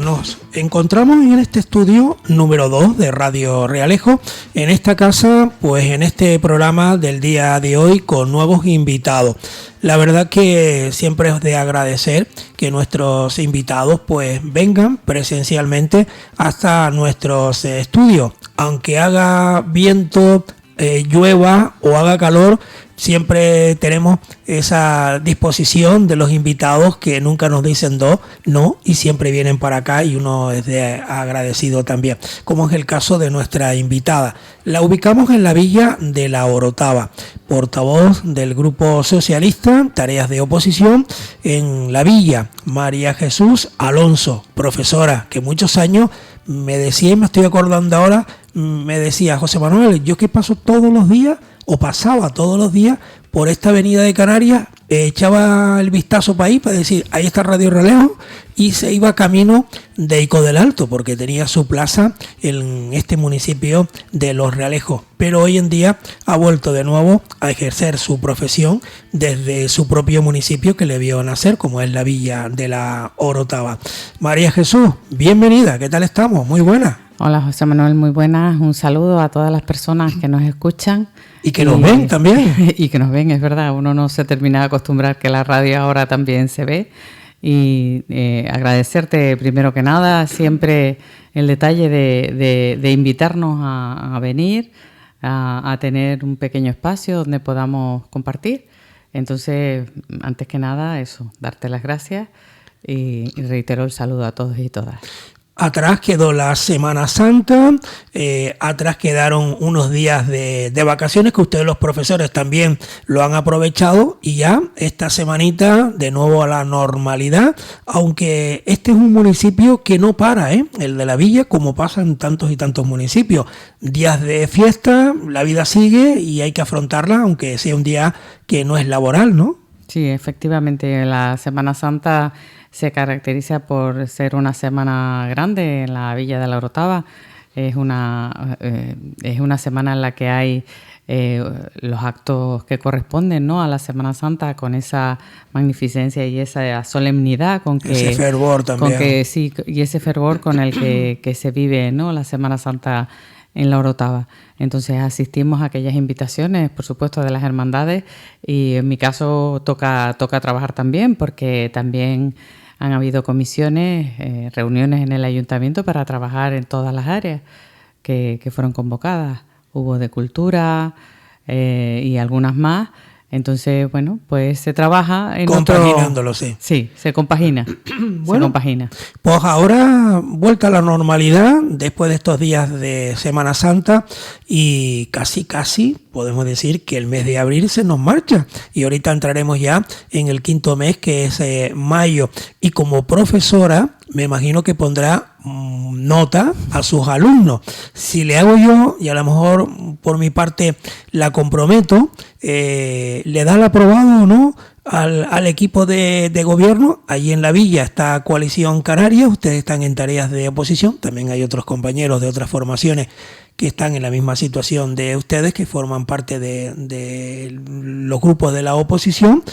pues nos encontramos en este estudio número 2 de Radio Realejo, en esta casa, pues en este programa del día de hoy con nuevos invitados. La verdad que siempre es de agradecer que nuestros invitados pues vengan presencialmente hasta nuestros estudios, aunque haga viento, llueva o haga calor. Siempre tenemos esa disposición de los invitados que nunca nos dicen no, y siempre vienen para acá y uno es de agradecido también, como es el caso de nuestra invitada. La ubicamos en la villa de La Orotava, portavoz del Grupo Socialista, tareas de oposición en la villa, María Jesús Alonso, profesora que muchos años me decía, y me estoy acordando ahora, me decía: José Manuel, yo que paso todos los días, o pasaba todos los días por esta avenida de Canarias, echaba el vistazo para ahí, para decir, ahí está Radio Realejo, y se iba camino de Ico del Alto, porque tenía su plaza en este municipio de Los Realejos. Pero hoy en día ha vuelto de nuevo a ejercer su profesión desde su propio municipio que le vio nacer, como es la villa de La Orotava. María Jesús, bienvenida, ¿qué tal estamos? Muy buena. Hola José Manuel, muy buenas. Un saludo a todas las personas que nos escuchan. Y que nos ven también. Y que nos ven, es verdad. Uno no se termina de acostumbrar que la radio ahora también se ve. Y agradecerte primero que nada siempre el detalle de invitarnos a venir, a tener un pequeño espacio donde podamos compartir. Entonces, antes que nada, eso, darte las gracias y reitero el saludo a todos y todas. Atrás quedó la Semana Santa, atrás quedaron unos días de vacaciones que ustedes los profesores también lo han aprovechado, y ya esta semanita de nuevo a la normalidad, aunque este es un municipio que no para, el de la villa, como pasa en tantos y tantos municipios. Días de fiesta, la vida sigue y hay que afrontarla, aunque sea un día que no es laboral, ¿no? Sí, efectivamente, la Semana Santa se caracteriza por ser una semana grande en la villa de La Orotava. Es una semana en la que hay los actos que corresponden, ¿no?, a la Semana Santa, con esa magnificencia y esa solemnidad con que ese fervor también. Y ese fervor con el que se vive, ¿no?, la Semana Santa en La Orotava. Entonces asistimos a aquellas invitaciones, por supuesto, de las hermandades, y en mi caso toca trabajar también, porque también han habido comisiones, reuniones en el ayuntamiento para trabajar en todas las áreas que fueron convocadas. Hubo de cultura y algunas más. Entonces, bueno, pues se trabaja en compaginándolo, sí. Sí, se compagina. Bueno, se compagina. Pues ahora vuelta a la normalidad después de estos días de Semana Santa, y casi podemos decir que el mes de abril se nos marcha, y ahorita entraremos ya en el quinto mes, que es mayo. Y como profesora me imagino que pondrá nota a sus alumnos. Si le hago yo, y a lo mejor por mi parte la comprometo, ¿le da el aprobado o no al equipo de gobierno? Allí en la villa está Coalición Canaria, ustedes están en tareas de oposición, también hay otros compañeros de otras formaciones que están en la misma situación de ustedes, que forman parte de los grupos de la oposición.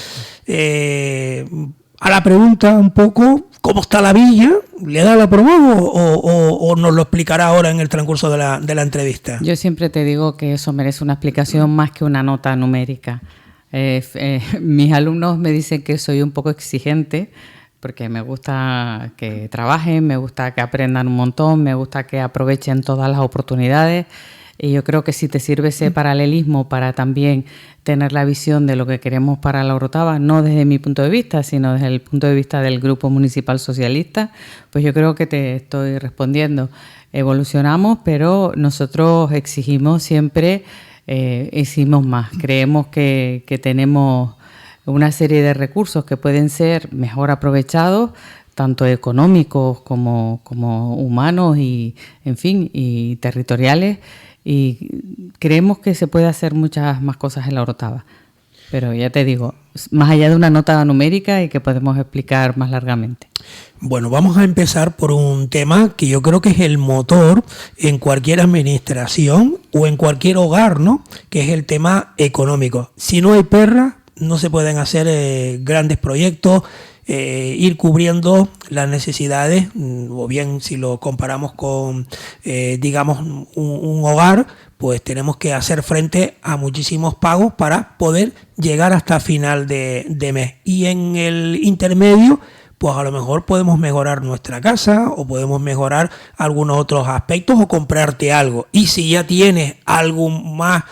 A la pregunta un poco, ¿cómo está la villa? ¿Le da el aprobado o nos lo explicará ahora en el transcurso de la entrevista? Yo siempre te digo que eso merece una explicación más que una nota numérica. Mis alumnos me dicen que soy un poco exigente, porque me gusta que trabajen, me gusta que aprendan un montón, me gusta que aprovechen todas las oportunidades. Y yo creo que si te sirve ese paralelismo para también tener la visión de lo que queremos para La Orotava, no desde mi punto de vista, sino desde el punto de vista del Grupo Municipal Socialista, pues yo creo que te estoy respondiendo. Evolucionamos, pero nosotros exigimos siempre, exigimos más. Creemos que tenemos una serie de recursos que pueden ser mejor aprovechados, tanto económicos como humanos y, en fin, y territoriales. Y creemos que se puede hacer muchas más cosas en La Orotava. Pero ya te digo, más allá de una nota numérica y que podemos explicar más largamente. Bueno, vamos a empezar por un tema que yo creo que es el motor en cualquier administración o en cualquier hogar, ¿no? Que es el tema económico. Si no hay perra, no se pueden hacer grandes proyectos. ir cubriendo las necesidades, o bien si lo comparamos con, digamos, un hogar, pues tenemos que hacer frente a muchísimos pagos para poder llegar hasta final de mes. Y en el intermedio, pues a lo mejor podemos mejorar nuestra casa o podemos mejorar algunos otros aspectos o comprarte algo. Y si ya tienes algo más,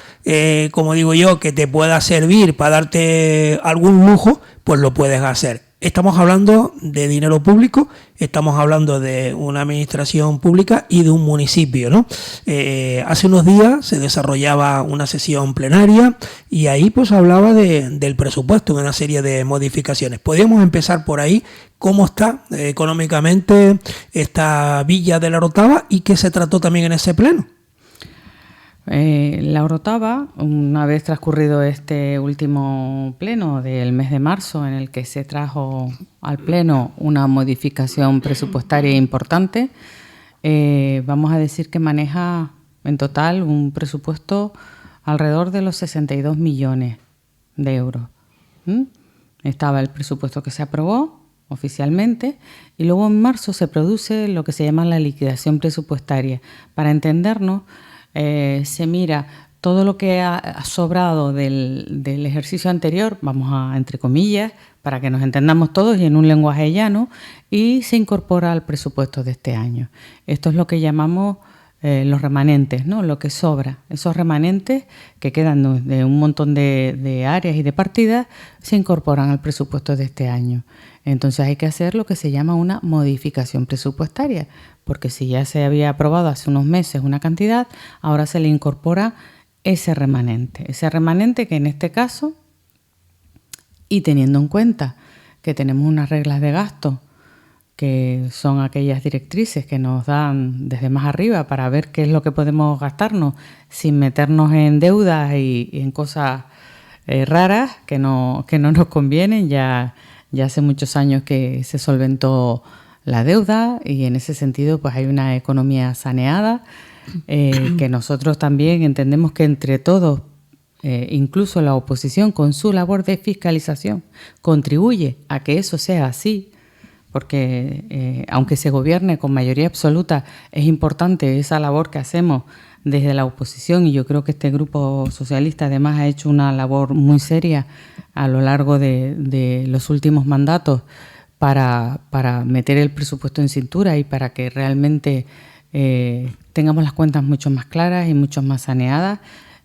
como digo yo, que te pueda servir para darte algún lujo, pues lo puedes hacer. Estamos hablando de dinero público, estamos hablando de una administración pública y de un municipio, ¿no? Hace unos días se desarrollaba una sesión plenaria y ahí pues hablaba del presupuesto, de una serie de modificaciones. Podríamos empezar por ahí. ¿Cómo está económicamente esta Villa de la Orotava y qué se trató también en ese pleno? La Orotava, una vez transcurrido este último pleno del mes de marzo, en el que se trajo al pleno una modificación presupuestaria importante, vamos a decir que maneja en total un presupuesto alrededor de los 62 millones de euros. Estaba el presupuesto que se aprobó oficialmente y luego en marzo se produce lo que se llama la liquidación presupuestaria. Para entendernos, se mira todo lo que ha sobrado del ejercicio anterior, vamos a entre comillas, para que nos entendamos todos y en un lenguaje llano, y se incorpora al presupuesto de este año. Esto es lo que llamamos los remanentes, ¿no? Lo que sobra. Esos remanentes que quedan de un montón de áreas y de partidas se incorporan al presupuesto de este año. Entonces hay que hacer lo que se llama una modificación presupuestaria, porque si ya se había aprobado hace unos meses una cantidad, ahora se le incorpora ese remanente que en este caso, y teniendo en cuenta que tenemos unas reglas de gasto que son aquellas directrices que nos dan desde más arriba para ver qué es lo que podemos gastarnos sin meternos en deudas y en cosas raras que no nos convienen. Ya hace muchos años que se solventó la deuda y en ese sentido pues hay una economía saneada que nosotros también entendemos que entre todos, incluso la oposición con su labor de fiscalización, contribuye a que eso sea así, porque aunque se gobierne con mayoría absoluta, es importante esa labor que hacemos desde la oposición, y yo creo que este grupo socialista además ha hecho una labor muy seria a lo largo de los últimos mandatos para meter el presupuesto en cintura y para que realmente tengamos las cuentas mucho más claras y mucho más saneadas.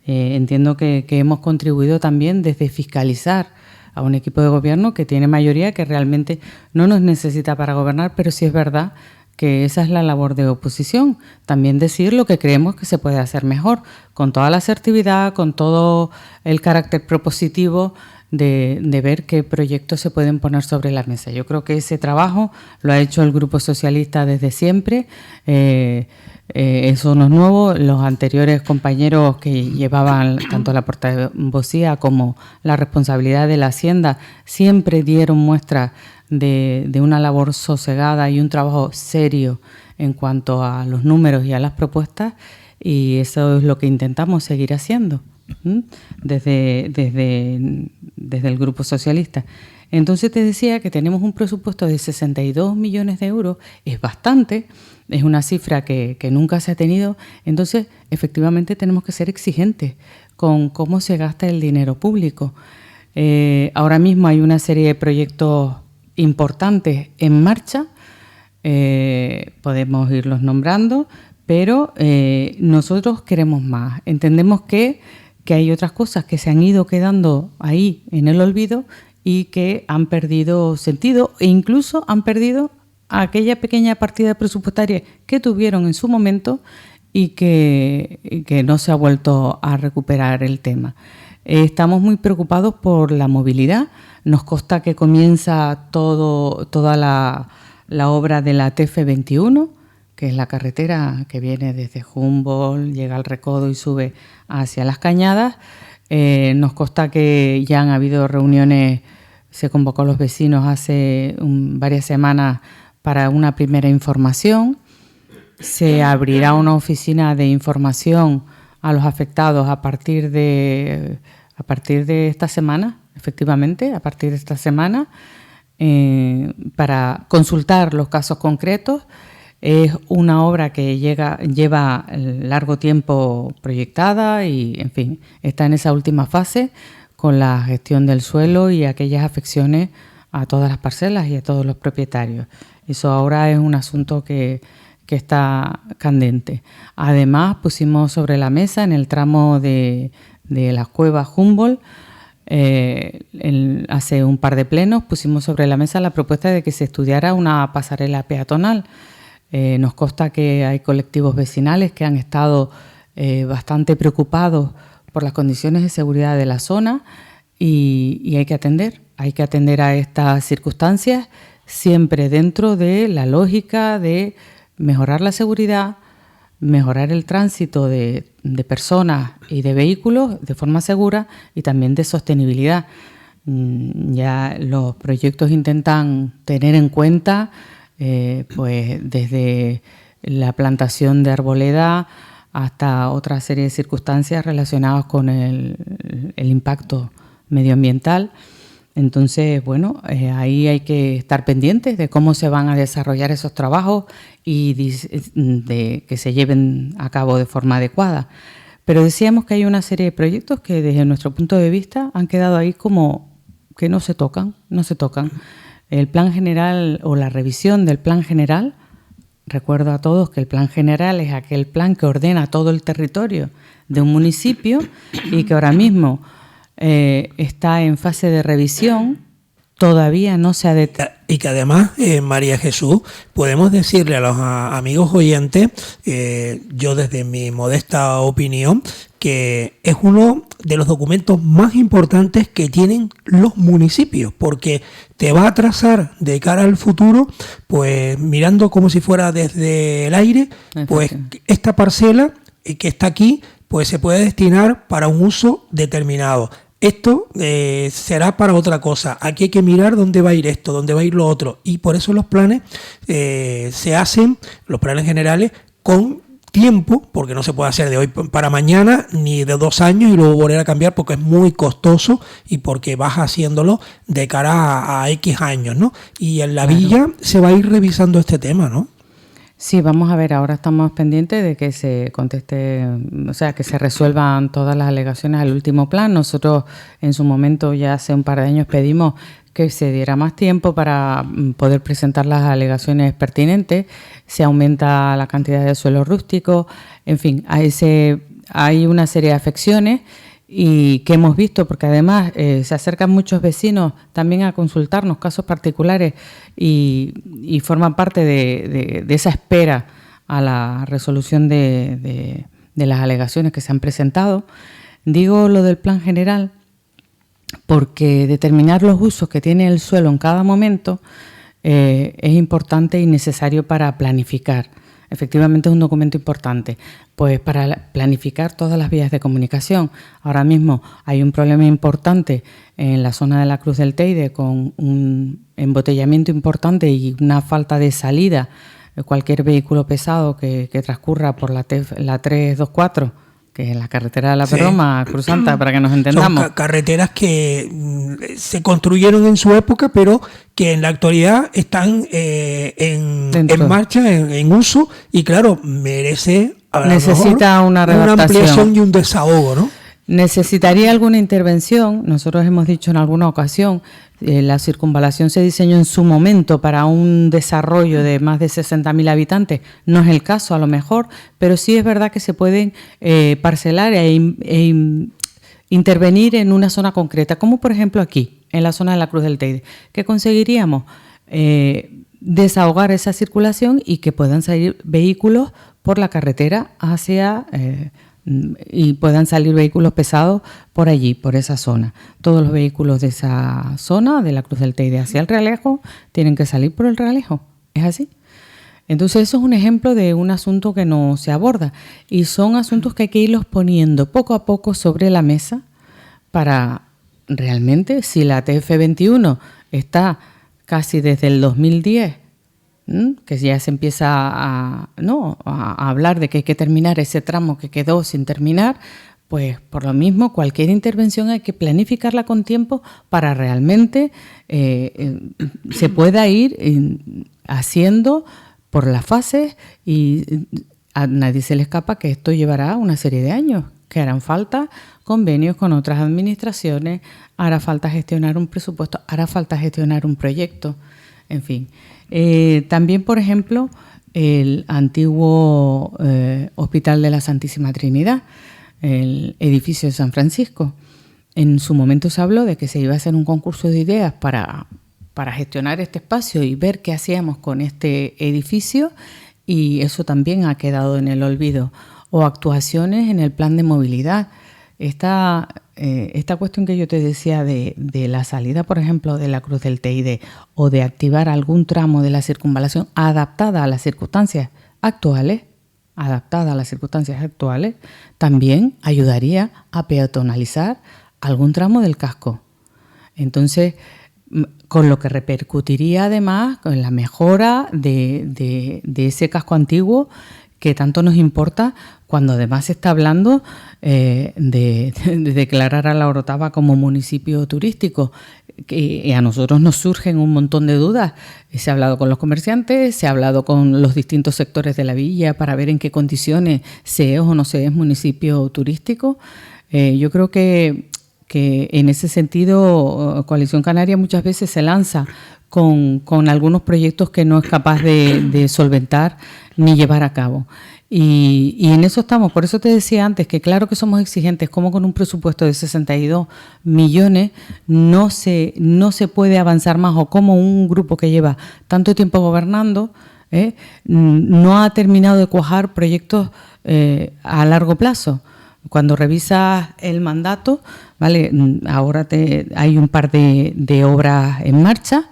Entiendo que hemos contribuido también desde fiscalizar a un equipo de gobierno que tiene mayoría, que realmente no nos necesita para gobernar, pero sí es verdad que esa es la labor de oposición, también decir lo que creemos que se puede hacer mejor, con toda la asertividad, con todo el carácter propositivo de ver qué proyectos se pueden poner sobre la mesa. Yo creo que ese trabajo lo ha hecho el Grupo Socialista desde siempre. Eso no es nuevo. Los anteriores compañeros que llevaban tanto la portavocía como la responsabilidad de la Hacienda siempre dieron muestra de una labor sosegada y un trabajo serio en cuanto a los números y a las propuestas, y eso es lo que intentamos seguir haciendo desde el Grupo Socialista. Entonces te decía que tenemos un presupuesto de 62 millones de euros, es bastante, es una cifra que nunca se ha tenido. Entonces efectivamente tenemos que ser exigentes con cómo se gasta el dinero público. Ahora mismo hay una serie de proyectos importantes en marcha, podemos irlos nombrando, pero nosotros queremos más. Entendemos que hay otras cosas que se han ido quedando ahí en el olvido y que han perdido sentido e incluso han perdido aquella pequeña partida presupuestaria que tuvieron en su momento y que no se ha vuelto a recuperar el tema. Estamos muy preocupados por la movilidad. Nos consta que comienza toda la obra de la TF21, que es la carretera que viene desde Humboldt, llega al Recodo y sube hacia Las Cañadas. Nos consta que ya han habido reuniones, se convocó a los vecinos hace varias semanas para una primera información. Se abrirá una oficina de información a los afectados a partir de esta semana, efectivamente, a partir de esta semana. para consultar los casos concretos. Es una obra que lleva largo tiempo proyectada y, en fin, está en esa última fase con la gestión del suelo y aquellas afecciones a todas las parcelas y a todos los propietarios. Eso ahora es un asunto que está candente. Además, pusimos sobre la mesa en el tramo de las cuevas Humboldt, hace un par de plenos, pusimos sobre la mesa la propuesta de que se estudiara una pasarela peatonal. Nos consta que hay colectivos vecinales que han estado bastante preocupados por las condiciones de seguridad de la zona y hay que atender a estas circunstancias siempre dentro de la lógica de mejorar la seguridad, mejorar el tránsito de personas y de vehículos de forma segura y también de sostenibilidad. Ya los proyectos intentan tener en cuenta pues desde la plantación de arboleda hasta otra serie de circunstancias relacionadas con el impacto medioambiental. Entonces, bueno, ahí hay que estar pendientes de cómo se van a desarrollar esos trabajos y de que se lleven a cabo de forma adecuada. Pero decíamos que hay una serie de proyectos que desde nuestro punto de vista han quedado ahí como que no se tocan. El plan general o la revisión del plan general, recuerdo a todos que el plan general es aquel plan que ordena todo el territorio de un municipio y que ahora mismo está en fase de revisión, todavía no se ha detallado. Y que además, María Jesús, podemos decirle a los amigos oyentes, yo desde mi modesta opinión, que es uno de los documentos más importantes que tienen los municipios, porque te va a trazar de cara al futuro, pues mirando como si fuera desde el aire, pues esta parcela que está aquí, pues se puede destinar para un uso determinado. Esto será para otra cosa. Aquí hay que mirar dónde va a ir esto, dónde va a ir lo otro. Y por eso los planes se hacen, los planes generales, con tiempo, porque no se puede hacer de hoy para mañana, ni de 2 años y luego volver a cambiar, porque es muy costoso y porque vas haciéndolo de cara a X años, ¿no? Y en la villa se va a ir revisando este tema, ¿no? Sí, vamos a ver, ahora estamos pendientes de que se conteste, o sea, que se resuelvan todas las alegaciones al último plan. Nosotros en su momento, ya hace un par de años, pedimos que se diera más tiempo para poder presentar las alegaciones pertinentes. Se aumenta la cantidad de suelo rústico, en fin, hay una serie de afecciones y que hemos visto, porque además se acercan muchos vecinos también a consultarnos casos particulares y forman parte de esa espera a la resolución de las alegaciones que se han presentado. Digo lo del plan general porque determinar los usos que tiene el suelo en cada momento es importante y necesario para planificar. Efectivamente es un documento importante, pues para planificar todas las vías de comunicación. Ahora mismo hay un problema importante en la zona de la Cruz del Teide con un embotellamiento importante y una falta de salida. Cualquier vehículo pesado que transcurra por la 324, que es la carretera de la Perroma, Cruzanta, para que nos entendamos. Son carreteras que se construyeron en su época, pero que en la actualidad están en marcha, en uso, y claro, necesita una ampliación y un desahogo, ¿no? Necesitaría alguna intervención. Nosotros hemos dicho en alguna ocasión, la circunvalación se diseñó en su momento para un desarrollo de más de 60.000 habitantes. No es el caso a lo mejor, pero sí es verdad que se pueden parcelar e intervenir en una zona concreta, como por ejemplo aquí, en la zona de la Cruz del Teide. ¿Qué conseguiríamos? Desahogar esa circulación y que puedan salir vehículos por la carretera y puedan salir vehículos pesados por allí, por esa zona. Todos los vehículos de esa zona, de la Cruz del Teide hacia el Realejo, tienen que salir por el Realejo. ¿Es así? Entonces eso es un ejemplo de un asunto que no se aborda y son asuntos que hay que irlos poniendo poco a poco sobre la mesa para realmente, si la TF21 está casi desde el 2010, que ya se empieza a hablar de que hay que terminar ese tramo que quedó sin terminar, Pues por lo mismo, cualquier intervención hay que planificarla con tiempo para realmente se pueda ir haciendo por las fases, y a nadie se le escapa que esto llevará una serie de años, que harán falta convenios con otras administraciones, hará falta gestionar un presupuesto, hará falta gestionar un proyecto, en fin. También, por ejemplo, el antiguo Hospital de la Santísima Trinidad, el edificio de San Francisco. En su momento se habló de que se iba a hacer un concurso de ideas para gestionar este espacio y ver qué hacíamos con este edificio, y eso también ha quedado en el olvido. O actuaciones en el plan de movilidad. Esta cuestión que yo te decía de la salida, por ejemplo, de la Cruz del Teide, o de activar algún tramo de la circunvalación adaptada a las circunstancias actuales, también ayudaría a peatonalizar algún tramo del casco. Entonces, con lo que repercutiría además con la mejora de ese casco antiguo que tanto nos importa, cuando además se está hablando de declarar a La Orotava como municipio turístico. Que a nosotros nos surgen un montón de dudas. Se ha hablado con los comerciantes, se ha hablado con los distintos sectores de la villa para ver en qué condiciones se es o no se es municipio turístico. Yo creo que en ese sentido Coalición Canaria muchas veces se lanza con algunos proyectos que no es capaz de solventar ni llevar a cabo. Y en eso estamos. Por eso te decía antes que claro que somos exigentes, como con un presupuesto de 62 millones no se puede avanzar más, o como un grupo que lleva tanto tiempo gobernando no ha terminado de cuajar proyectos a largo plazo. Cuando revisas el mandato, ¿vale? Ahora hay un par de obras en marcha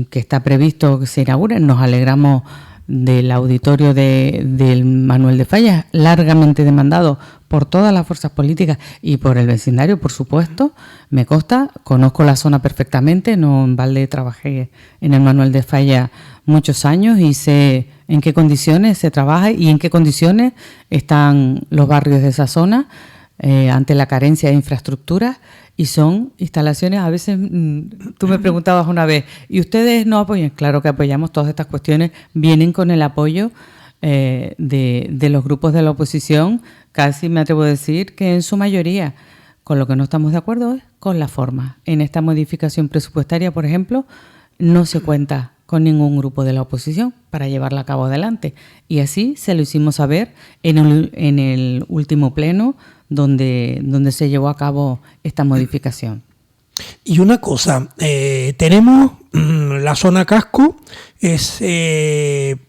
que está previsto que se inauguren. Nos alegramos del auditorio del Manuel de Falla, largamente demandado por todas las fuerzas políticas y por el vecindario, por supuesto. Me consta, conozco la zona perfectamente, no en balde trabajé en el Manuel de Falla muchos años y sé en qué condiciones se trabaja y en qué condiciones están los barrios de esa zona ante la carencia de infraestructuras. Y son instalaciones, a veces tú me preguntabas una vez, ¿y ustedes no apoyan? Claro que apoyamos. Todas estas cuestiones vienen con el apoyo de los grupos de la oposición, casi me atrevo a decir que en su mayoría. Con lo que no estamos de acuerdo es con la forma. En esta modificación presupuestaria, por ejemplo, no se cuenta con ningún grupo de la oposición para llevarla a cabo adelante. Y así se lo hicimos saber en el último pleno donde se llevó a cabo esta modificación. Y una cosa, tenemos la zona casco, es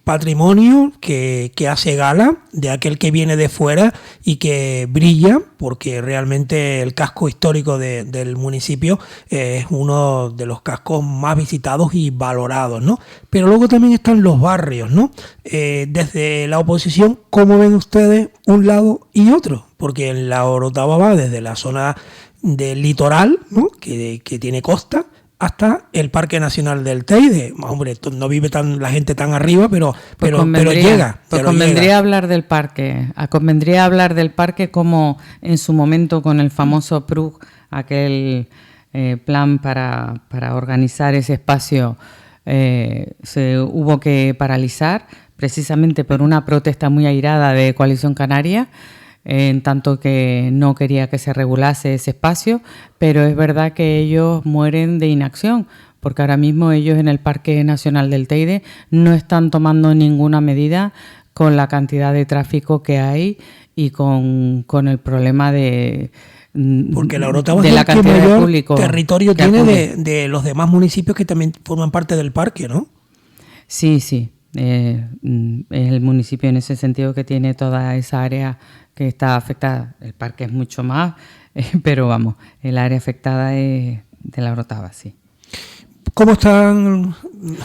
patrimonio que hace gala de aquel que viene de fuera y que brilla, porque realmente el casco histórico del municipio es uno de los cascos más visitados y valorados, ¿no? Pero luego también están los barrios, ¿no? Desde la oposición, ¿cómo ven ustedes un lado y otro? Porque en La Orotava va desde la zona del litoral, ¿no? que tiene costa, hasta el Parque Nacional del Teide. Hombre, no vive la gente tan arriba, pero llega. Pues convendría hablar del parque. Convendría hablar del parque como en su momento con el famoso PRUG, aquel plan para organizar ese espacio, se hubo que paralizar precisamente por una protesta muy airada de Coalición Canaria, en tanto que no quería que se regulase ese espacio, pero es verdad que ellos mueren de inacción, porque ahora mismo ellos en el Parque Nacional del Teide no están tomando ninguna medida con la cantidad de tráfico que hay y con el problema porque La Orotava es el que mayor territorio tiene de los demás municipios que también forman parte del parque, ¿no? Sí. Es el municipio en ese sentido que tiene toda esa área que está afectada. El parque es mucho más, pero vamos, el área afectada es de La Orotava, sí. ¿Cómo están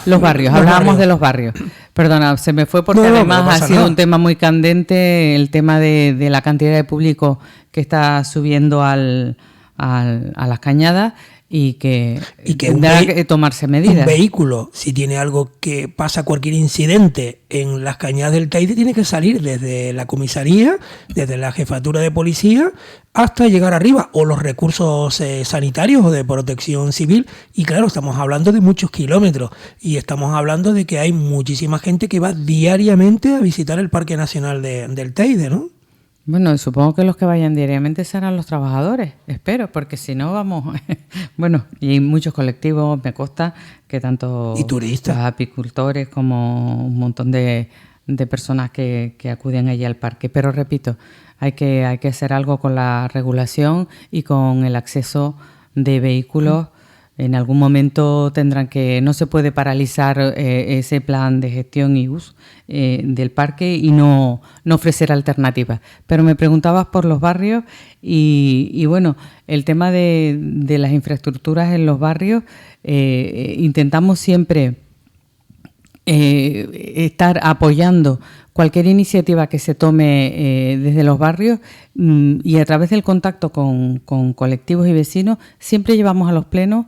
los barrios? Hablábamos de los barrios. Perdona, se me fue porque además ha sido un tema muy candente, el tema de la cantidad de público que está subiendo a las cañadas. y que tendrá que tomarse medidas. Un vehículo, si tiene algo que pasa, cualquier incidente en las cañadas del Teide, tiene que salir desde la comisaría, desde la jefatura de policía, hasta llegar arriba, o los recursos sanitarios o de protección civil. Y claro, estamos hablando de muchos kilómetros y estamos hablando de que hay muchísima gente que va diariamente a visitar el Parque Nacional del Teide, ¿no? Bueno, supongo que los que vayan diariamente serán los trabajadores, espero, porque si no vamos... Bueno, y hay muchos colectivos, me consta, que tanto y turistas, los apicultores como un montón de personas que acuden allí al parque. Pero repito, hay que hacer algo con la regulación y con el acceso de vehículos. En algún momento tendrán que... No se puede paralizar ese plan de gestión y uso del parque y no ofrecer alternativas. Pero me preguntabas por los barrios y bueno, el tema de las infraestructuras en los barrios, intentamos siempre estar apoyando cualquier iniciativa que se tome desde los barrios y a través del contacto con colectivos y vecinos, siempre llevamos a los plenos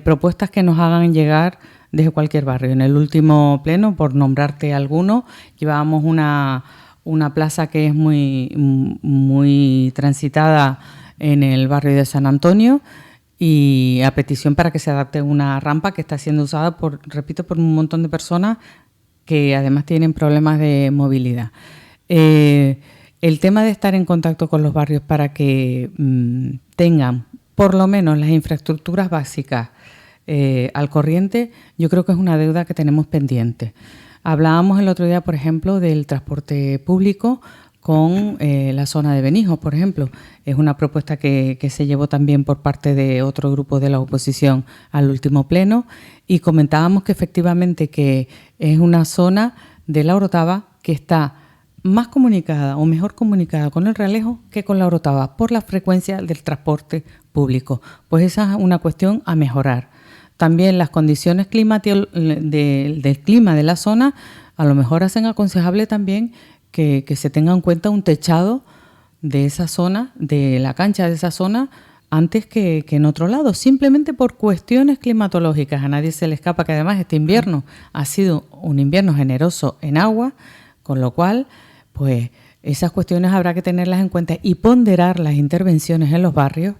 propuestas que nos hagan llegar desde cualquier barrio. En el último pleno, por nombrarte alguno, llevábamos una plaza que es muy transitada en el barrio de San Antonio y a petición para que se adapte una rampa que está siendo usada por un montón de personas que además tienen problemas de movilidad. El tema de estar en contacto con los barrios para que tengan por lo menos las infraestructuras básicas al corriente, yo creo que es una deuda que tenemos pendiente. Hablábamos el otro día, por ejemplo, del transporte público con la zona de Benijos, por ejemplo. Es una propuesta que se llevó también por parte de otro grupo de la oposición al último pleno y comentábamos que efectivamente que es una zona de La Orotava que está más comunicada o mejor comunicada con el Realejo que con La Orotava por la frecuencia del transporte público. Pues esa es una cuestión a mejorar. También las condiciones del clima de la zona a lo mejor hacen aconsejable también que se tenga en cuenta un techado de esa zona, de la cancha de esa zona, antes que en otro lado, simplemente por cuestiones climatológicas. A nadie se le escapa que además este invierno ha sido un invierno generoso en agua, con lo cual, pues esas cuestiones habrá que tenerlas en cuenta y ponderar las intervenciones en los barrios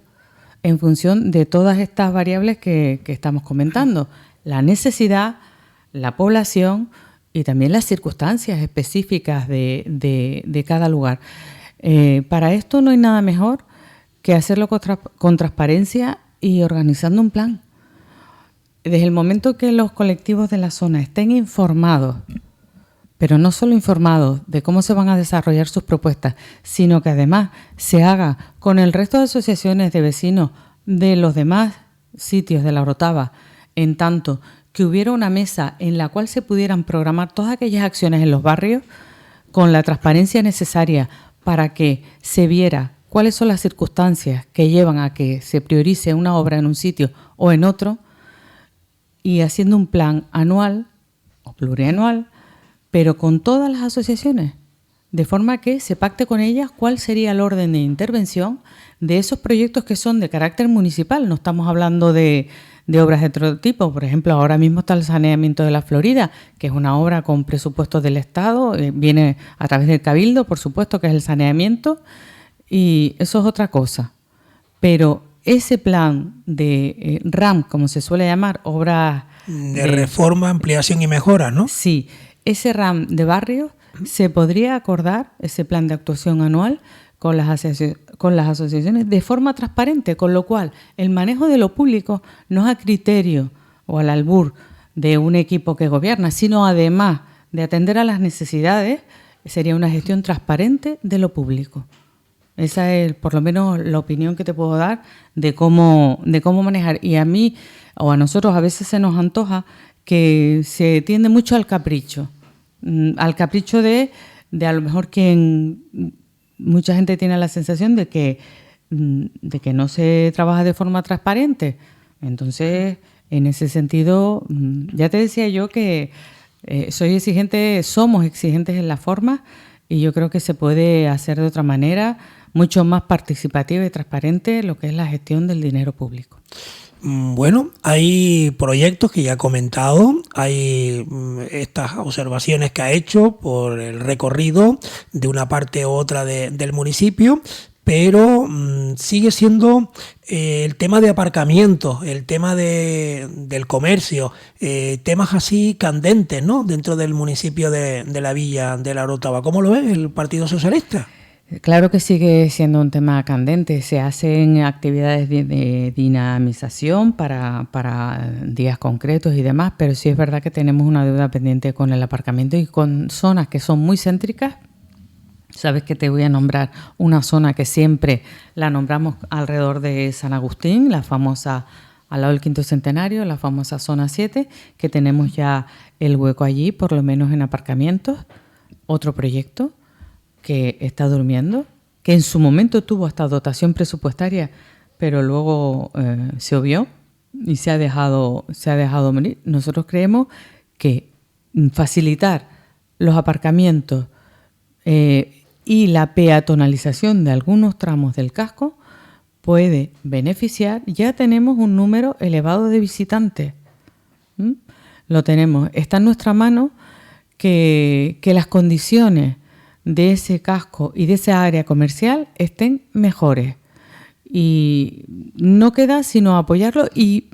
en función de todas estas variables que estamos comentando. La necesidad, la población y también las circunstancias específicas de cada lugar. Para esto no hay nada mejor que hacerlo con transparencia y organizando un plan. Desde el momento que los colectivos de la zona estén informados, pero no solo informados de cómo se van a desarrollar sus propuestas, sino que además se haga con el resto de asociaciones de vecinos de los demás sitios de La Orotava, en tanto que hubiera una mesa en la cual se pudieran programar todas aquellas acciones en los barrios con la transparencia necesaria para que se viera cuáles son las circunstancias que llevan a que se priorice una obra en un sitio o en otro, y haciendo un plan anual o plurianual, pero con todas las asociaciones, de forma que se pacte con ellas cuál sería el orden de intervención de esos proyectos que son de carácter municipal. No estamos hablando de obras de otro tipo. Por ejemplo, ahora mismo está el saneamiento de la Florida, que es una obra con presupuestos del Estado, viene a través del Cabildo, por supuesto, que es el saneamiento, y eso es otra cosa. Pero ese plan de RAM, como se suele llamar, obras de reforma, ampliación y mejora, ¿no? Sí, ese RAM de barrios se podría acordar, ese plan de actuación anual, con las asociaciones de forma transparente, con lo cual el manejo de lo público no es a criterio o al albur de un equipo que gobierna, sino además de atender a las necesidades, sería una gestión transparente de lo público. Esa es por lo menos la opinión que te puedo dar de cómo manejar. Y a mí o a nosotros a veces se nos antoja que se tiende mucho al capricho de a lo mejor mucha gente tiene la sensación de que no se trabaja de forma transparente. Entonces, en ese sentido, ya te decía yo que somos exigentes en la forma, y yo creo que se puede hacer de otra manera, mucho más participativa y transparente, lo que es la gestión del dinero público. Bueno, hay proyectos que ya he comentado, hay estas observaciones que ha hecho por el recorrido de una parte u otra del municipio, pero sigue siendo el tema de aparcamientos, el tema del comercio, temas así candentes, ¿no?, dentro del municipio de la Villa de la Orotava. ¿Cómo lo ve el Partido Socialista? Claro que sigue siendo un tema candente. Se hacen actividades de dinamización para días concretos y demás, pero sí es verdad que tenemos una deuda pendiente con el aparcamiento y con zonas que son muy céntricas. Sabes que te voy a nombrar una zona que siempre la nombramos alrededor de San Agustín, la famosa, al lado del Quinto Centenario, la famosa zona 7, que tenemos ya el hueco allí, por lo menos en aparcamientos. Otro proyecto que está durmiendo, que en su momento tuvo hasta dotación presupuestaria, pero luego se obvió y se ha dejado morir. Nosotros creemos que facilitar los aparcamientos y la peatonalización de algunos tramos del casco puede beneficiar. Ya tenemos un número elevado de visitantes. Lo tenemos. Está en nuestra mano que las condiciones de ese casco y de esa área comercial estén mejores. Y no queda sino apoyarlo y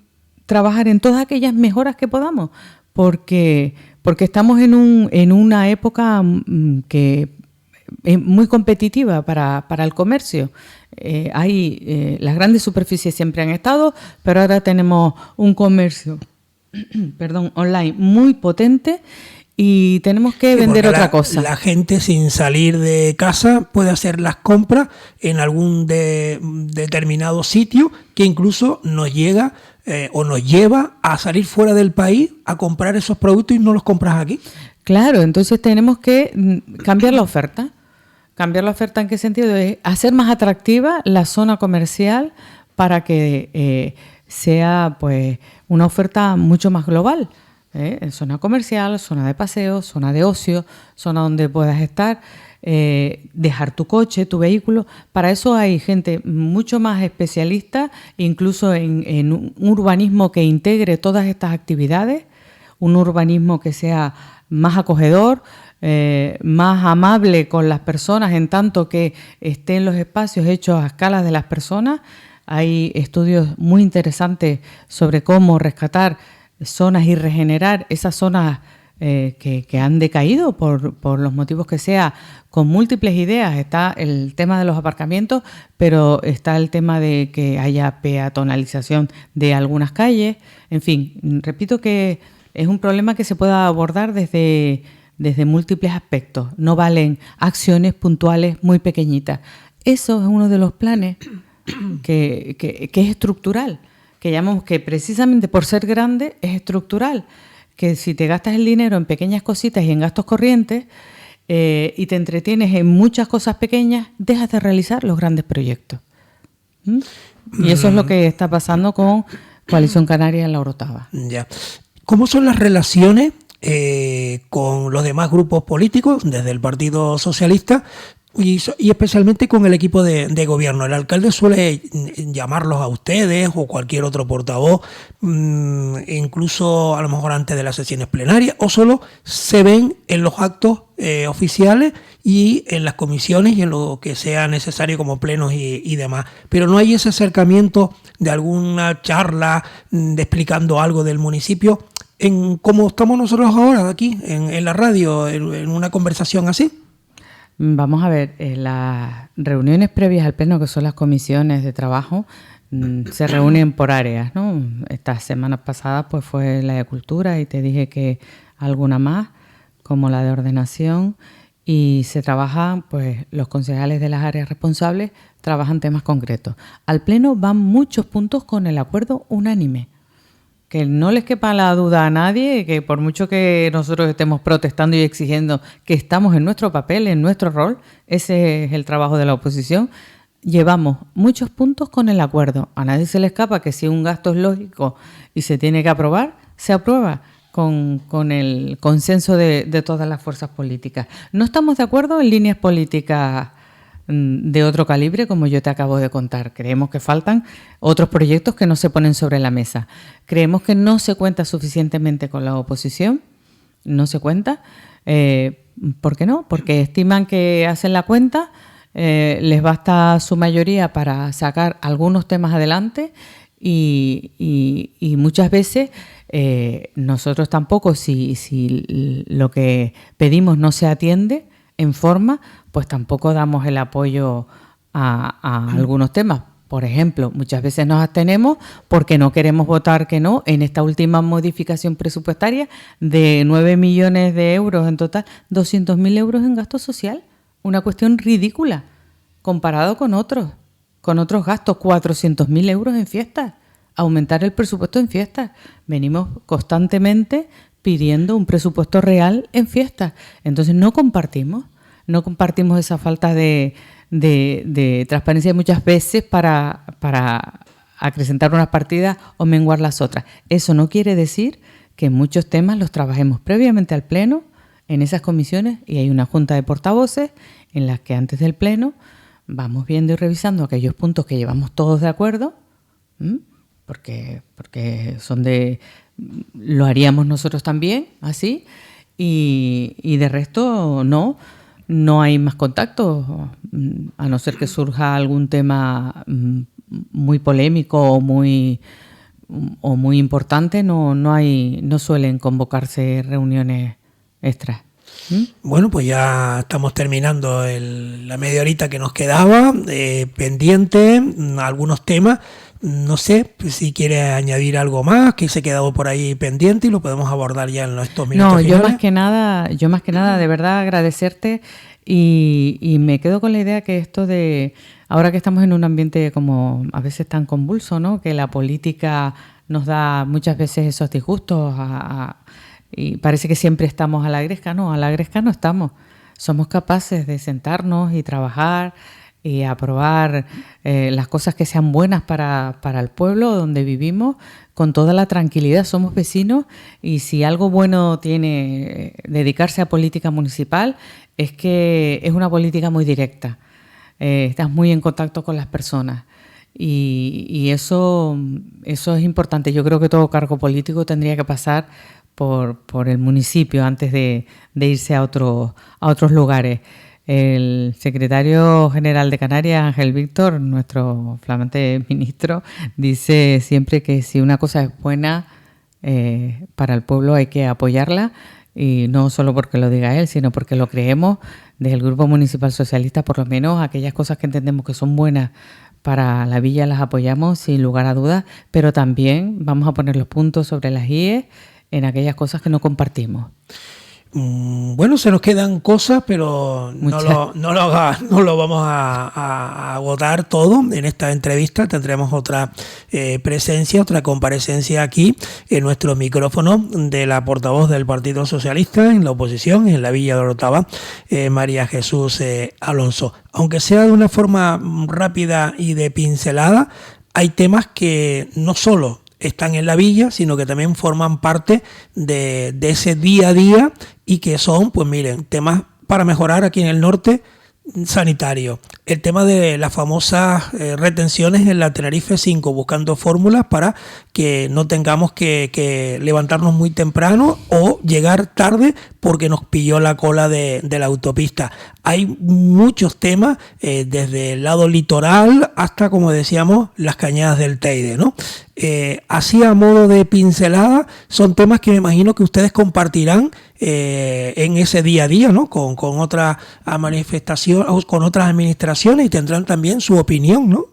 trabajar en todas aquellas mejoras que podamos, porque estamos en una época que es muy competitiva para el comercio. Las grandes superficies siempre han estado, pero ahora tenemos un comercio online muy potente y tenemos que vender otra cosa. La gente sin salir de casa puede hacer las compras en algún determinado sitio que incluso nos llega o nos lleva a salir fuera del país a comprar esos productos y no los compras aquí. Claro, entonces tenemos que cambiar la oferta. ¿Cambiar la oferta en qué sentido? Es hacer más atractiva la zona comercial para que sea pues una oferta mucho más global. Zona comercial, zona de paseo, zona de ocio, zona donde puedas estar, dejar tu coche, tu vehículo. Para eso hay gente mucho más especialista, incluso en un urbanismo que integre todas estas actividades, un urbanismo que sea más acogedor, más amable con las personas, en tanto que estén los espacios hechos a escala de las personas. Hay estudios muy interesantes sobre cómo rescatar zonas y regenerar esas zonas que han decaído por los motivos que sea, con múltiples ideas. Está el tema de los aparcamientos, pero está el tema de que haya peatonalización de algunas calles. En fin, repito que es un problema que se puede abordar desde múltiples aspectos. No valen acciones puntuales muy pequeñitas. Eso es uno de los planes que es estructural, que llamamos que precisamente por ser grande es estructural, que si te gastas el dinero en pequeñas cositas y en gastos corrientes y te entretienes en muchas cosas pequeñas, dejas de realizar los grandes proyectos. Y eso es lo que está pasando con Coalición Canaria en la Orotava. Ya. ¿Cómo son las relaciones con los demás grupos políticos desde el Partido Socialista y especialmente con el equipo de gobierno? El alcalde suele llamarlos a ustedes o cualquier otro portavoz, incluso a lo mejor antes de las sesiones plenarias, o solo se ven en los actos oficiales y en las comisiones y en lo que sea necesario como plenos y demás. Pero no hay ese acercamiento de alguna charla explicando algo del municipio, como estamos nosotros ahora aquí en la radio, en una conversación así. Vamos a ver, las reuniones previas al pleno, que son las comisiones de trabajo, se reúnen por áreas, ¿no? Estas semanas pasadas pues fue la de cultura y te dije que alguna más, como la de ordenación, y se trabaja, pues los concejales de las áreas responsables trabajan temas concretos. Al pleno van muchos puntos con el acuerdo unánime. Que no les quepa la duda a nadie, que por mucho que nosotros estemos protestando y exigiendo que estamos en nuestro papel, en nuestro rol, ese es el trabajo de la oposición, llevamos muchos puntos con el acuerdo. A nadie se le escapa que si un gasto es lógico y se tiene que aprobar, se aprueba con el consenso de todas las fuerzas políticas. No estamos de acuerdo en líneas políticas de otro calibre, como yo te acabo de contar. Creemos que faltan otros proyectos que no se ponen sobre la mesa. Creemos que no se cuenta suficientemente con la oposición, no se cuenta. ¿Por qué no? Porque estiman que hacen la cuenta, les basta su mayoría para sacar algunos temas adelante y muchas veces nosotros tampoco, si lo que pedimos no se atiende en forma, pues tampoco damos el apoyo a algunos temas. Por ejemplo, muchas veces nos abstenemos porque no queremos votar que no en esta última modificación presupuestaria de 9 millones de euros en total, 200.000 euros en gasto social. Una cuestión ridícula comparado con otros gastos, 400.000 euros en fiestas, aumentar el presupuesto en fiestas. Venimos constantemente pidiendo un presupuesto real en fiestas. Entonces no compartimos esa falta de transparencia muchas veces para acrecentar unas partidas o menguar las otras. Eso no quiere decir que muchos temas los trabajemos previamente al Pleno, en esas comisiones, y hay una junta de portavoces en las que antes del Pleno vamos viendo y revisando aquellos puntos que llevamos todos de acuerdo, porque lo haríamos nosotros también, así, y de resto no hay más contacto, a no ser que surja algún tema muy polémico o muy importante, no suelen convocarse reuniones extras. Bueno, pues ya estamos terminando la media horita que nos quedaba, pendiente, algunos temas. No sé si quieres añadir algo más que se ha quedado por ahí pendiente y lo podemos abordar ya en estos minutos finales. Yo más que nada, de verdad agradecerte y me quedo con la idea que esto de, ahora que estamos en un ambiente como a veces tan convulso, ¿no? Que la política nos da muchas veces esos disgustos y parece que siempre estamos a la gresca. No, a la gresca no estamos. Somos capaces de sentarnos y trabajar y aprobar las cosas que sean buenas para el pueblo donde vivimos con toda la tranquilidad. Somos vecinos y si algo bueno tiene dedicarse a política municipal es que es una política muy directa. Estás muy en contacto con las personas y eso es importante. Yo creo que todo cargo político tendría que pasar por el municipio antes de irse a otros lugares. El secretario general de Canarias, Ángel Víctor, nuestro flamante ministro, dice siempre que si una cosa es buena para el pueblo hay que apoyarla, y no solo porque lo diga él, sino porque lo creemos. Desde el Grupo Municipal Socialista, por lo menos aquellas cosas que entendemos que son buenas para la villa las apoyamos sin lugar a dudas, pero también vamos a poner los puntos sobre las IES en aquellas cosas que no compartimos. Bueno, se nos quedan cosas, pero no lo vamos a agotar todo en esta entrevista. Tendremos otra presencia, otra comparecencia aquí en nuestro micrófono de la portavoz del Partido Socialista en la oposición, en la Villa de Orotava, María Jesús Alonso. Aunque sea de una forma rápida y de pincelada, hay temas que no solo están en la villa, sino que también forman parte de ese día a día y que son, pues miren, temas para mejorar aquí en el norte sanitario. El tema de las famosas retenciones en la Tenerife 5, buscando fórmulas para que no tengamos que levantarnos muy temprano o llegar tarde porque nos pilló la cola de la autopista. Hay muchos temas, desde el lado litoral hasta, como decíamos, las cañadas del Teide, ¿no? Así a modo de pincelada, son temas que me imagino que ustedes compartirán en ese día a día, ¿no? Con otras manifestaciones, con otras administraciones, y tendrán también su opinión, ¿no?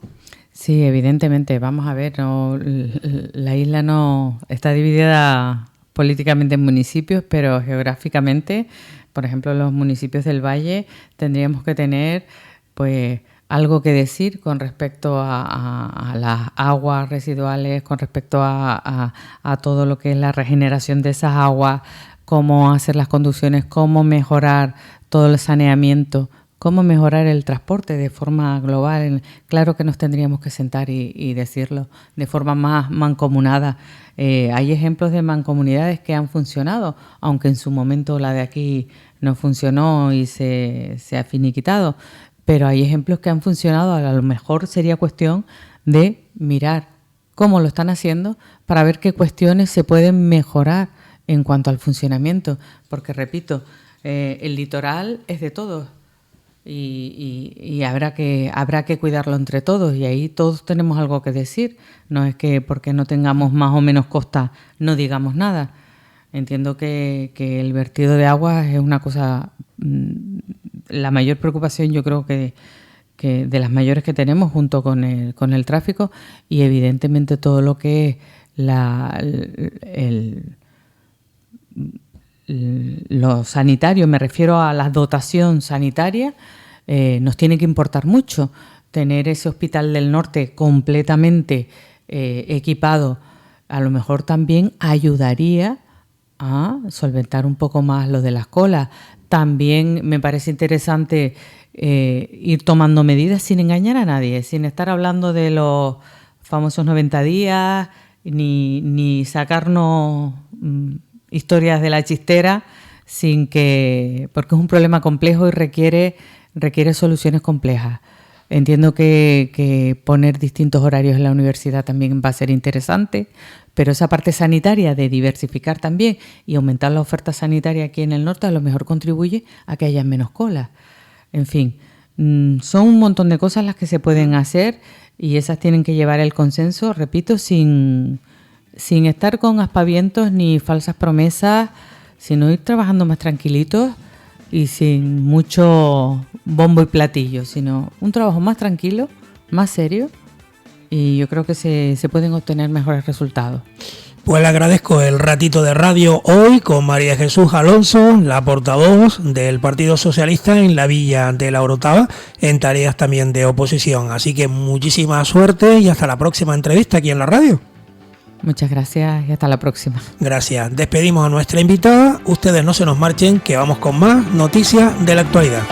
Sí, evidentemente. Vamos a ver, la isla no está dividida políticamente en municipios, pero geográficamente, por ejemplo, los municipios del Valle tendríamos que tener, pues, algo que decir con respecto a las aguas residuales, con respecto a todo lo que es la regeneración de esas aguas, cómo hacer las conducciones, cómo mejorar todo el saneamiento, cómo mejorar el transporte de forma global. Claro que nos tendríamos que sentar y decirlo de forma más mancomunada. Hay ejemplos de mancomunidades que han funcionado, aunque en su momento la de aquí no funcionó y se ha finiquitado. pero hay ejemplos que han funcionado. A lo mejor sería cuestión de mirar cómo lo están haciendo para ver qué cuestiones se pueden mejorar en cuanto al funcionamiento, porque repito, el litoral es de todos y habrá que cuidarlo entre todos, y ahí todos tenemos algo que decir. No es que porque no tengamos más o menos costa no digamos nada. Entiendo que el vertido de aguas es una cosa, la mayor preocupación yo creo que de las mayores que tenemos junto con el tráfico, y evidentemente todo lo que es lo sanitario, me refiero a la dotación sanitaria, nos tiene que importar mucho. Tener ese Hospital del Norte completamente equipado a lo mejor también ayudaría a solventar un poco más lo de las colas. También me parece interesante ir tomando medidas sin engañar a nadie, sin estar hablando de los famosos 90 días, ni sacarnos historias de la chistera, porque es un problema complejo y requiere soluciones complejas. Entiendo que poner distintos horarios en la universidad también va a ser interesante, pero esa parte sanitaria de diversificar también y aumentar la oferta sanitaria aquí en el norte a lo mejor contribuye a que haya menos colas. En fin, son un montón de cosas las que se pueden hacer, y esas tienen que llevar el consenso, repito, sin estar con aspavientos ni falsas promesas, sino ir trabajando más tranquilitos y sin mucho bombo y platillo, sino un trabajo más tranquilo, más serio, y yo creo que se pueden obtener mejores resultados. Pues le agradezco el ratito de radio hoy con María Jesús Alonso, la portavoz del Partido Socialista en la Villa de la Orotava, en tareas también de oposición. Así que muchísima suerte y hasta la próxima entrevista aquí en la radio. Muchas gracias y hasta la próxima. Gracias. Despedimos a nuestra invitada. Ustedes no se nos marchen, que vamos con más noticias de la actualidad.